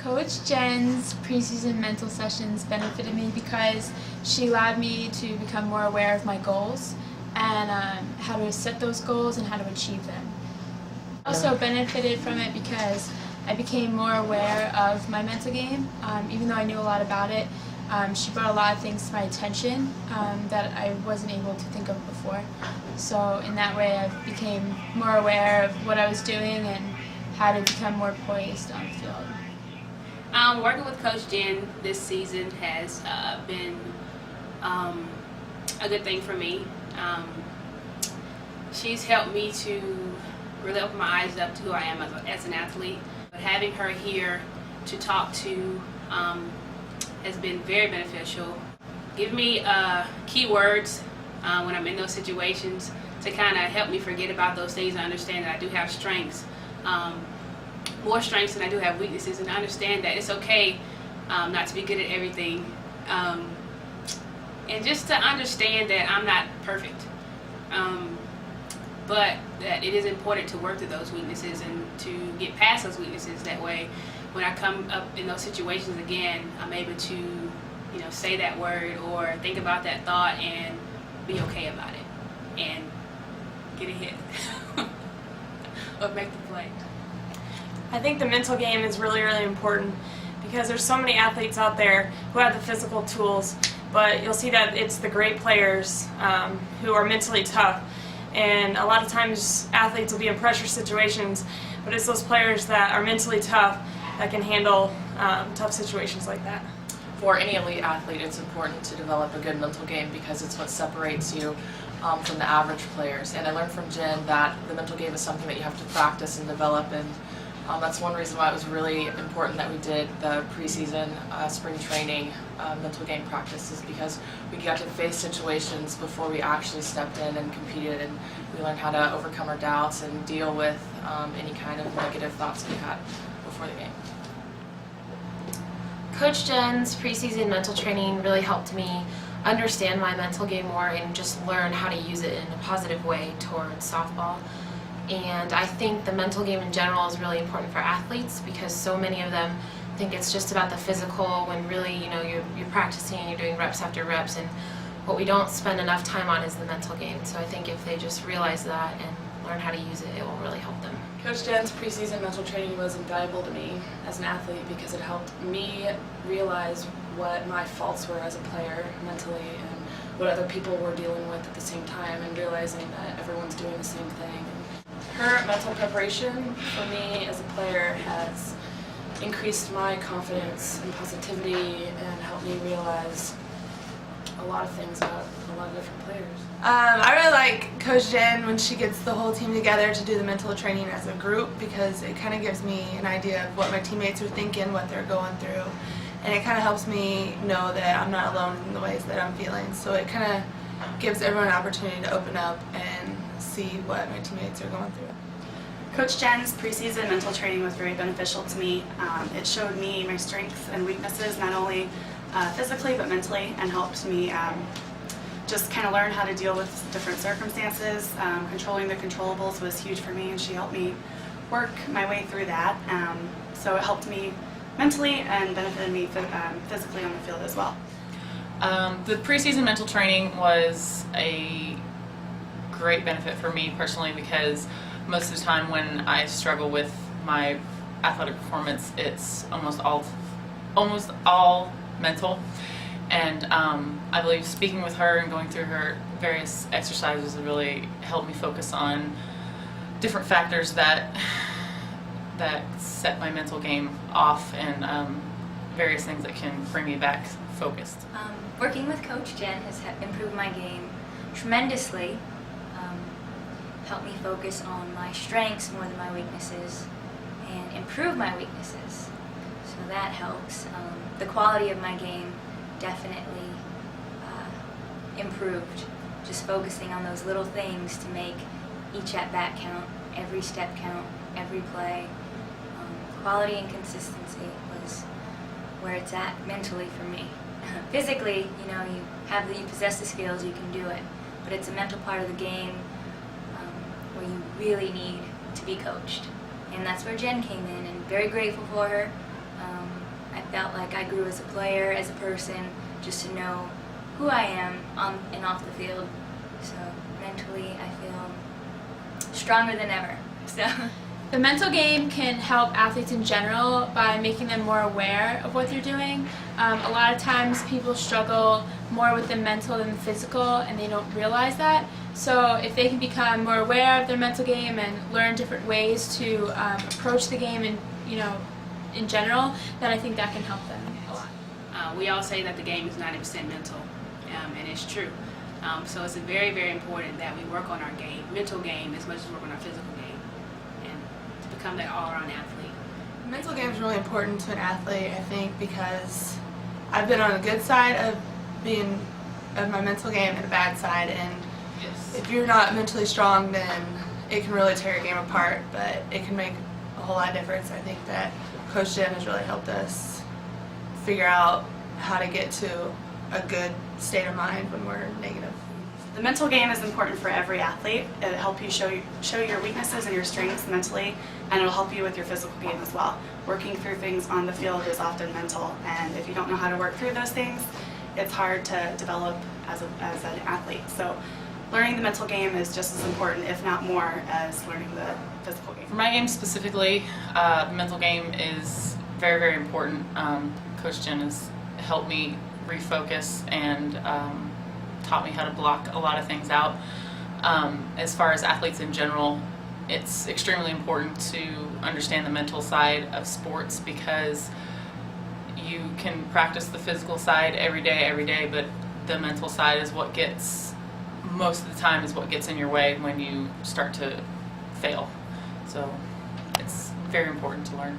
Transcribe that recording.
Coach Jen's preseason mental sessions benefited me because she allowed me to become more aware of my goals and how to set those goals and how to achieve them. I also benefited from it because I became more aware of my mental game. Even though I knew a lot about it, she brought a lot of things to my attention that I wasn't able to think of before. So in that way I became more aware of what I was doing and how to become more poised on the field. Working with Coach Jen this season has been a good thing for me. She's helped me to really open my eyes up to who I am as an athlete. But having her here to talk to has been very beneficial. Give me keywords when I'm in those situations to kind of help me forget about those things and understand that I do have strengths. More strengths than I do have weaknesses, and I understand that it's okay not to be good at everything, and just to understand that I'm not perfect, but that it is important to work through those weaknesses and to get past those weaknesses. That way when I come up in those situations again, I'm able to say that word or think about that thought and be okay about it and get a hit or make the play. I think the mental game is really, really important because there's so many athletes out there who have the physical tools, but you'll see that it's the great players who are mentally tough. And a lot of times athletes will be in pressure situations, but it's those players that are mentally tough that can handle tough situations like that. For any elite athlete, it's important to develop a good mental game because it's what separates you from the average players. And I learned from Jen that the mental game is something that you have to practice and develop, and that's one reason why it was really important that we did the preseason spring training mental game practices, because we got to face situations before we actually stepped in and competed, and we learned how to overcome our doubts and deal with any kind of negative thoughts we had before the game. Coach Jen's preseason mental training really helped me understand my mental game more and just learn how to use it in a positive way towards softball. And I think the mental game in general is really important for athletes because so many of them think it's just about the physical when really, you're practicing and you're doing reps after reps, and what we don't spend enough time on is the mental game. So I think if they just realize that and learn how to use it, it will really help them. Coach Jen's preseason mental training was invaluable to me as an athlete because it helped me realize what my faults were as a player mentally and what other people were dealing with at the same time, and realizing that everyone's doing the same thing. Her mental preparation for me as a player has increased my confidence and positivity and helped me realize a lot of things about a lot of different players. I really like Coach Jen when she gets the whole team together to do the mental training as a group, because it kind of gives me an idea of what my teammates are thinking, what they're going through, and it kind of helps me know that I'm not alone in the ways that I'm feeling. So it kind of gives everyone an opportunity to open up and see what my teammates are going through. Coach Jen's preseason mental training was very beneficial to me. It showed me my strengths and weaknesses, not only physically but mentally, and helped me just kind of learn how to deal with different circumstances. Controlling the controllables was huge for me, and she helped me work my way through that. So it helped me mentally and benefited me physically on the field as well. The preseason mental training was a great benefit for me personally because most of the time when I struggle with my athletic performance, it's almost all mental. And I believe speaking with her and going through her various exercises really helped me focus on different factors that set my mental game off, and various things that can bring me back focused. Working with Coach Jen has improved my game tremendously. Helped me focus on my strengths more than my weaknesses and improve my weaknesses. So that helps. The quality of my game definitely improved. Just focusing on those little things to make each at-bat count, every step count, every play. Quality and consistency was where it's at mentally for me. Physically, you possess the skills, you can do it, but it's a mental part of the game where you really need to be coached. And that's where Jen came in, and very grateful for her. I felt like I grew as a player, as a person, just to know who I am on and off the field. So mentally, I feel stronger than ever. So. The mental game can help athletes in general by making them more aware of what they're doing. A lot of times people struggle more with the mental than the physical, and they don't realize that. So if they can become more aware of their mental game and learn different ways to approach the game and, in general, then I think that can help them a lot. We all say that the game is 90% mental, and it's true. So it's very, very important that we work on our mental game, as much as we work on our physical game, and to become that all-around athlete. Mental game is really important to an athlete, I think, because I've been on the good side of my mental game and a bad side, and if you're not mentally strong, then it can really tear your game apart, but it can make a whole lot of difference. I think that Coach Jen has really helped us figure out how to get to a good state of mind when we're negative. The mental game is important for every athlete. It'll help you show your weaknesses and your strengths mentally, and it'll help you with your physical game as well. Working through things on the field is often mental, and if you don't know how to work through those things, it's hard to develop as an athlete. So learning the mental game is just as important, if not more, as learning the physical game. For my game specifically, the mental game is very, very important. Coach Jen has helped me refocus and taught me how to block a lot of things out. As far as athletes in general, it's extremely important to understand the mental side of sports, because you can practice the physical side every day, but the mental side is what gets, most of the time, is what gets in your way when you start to fail. So it's very important to learn.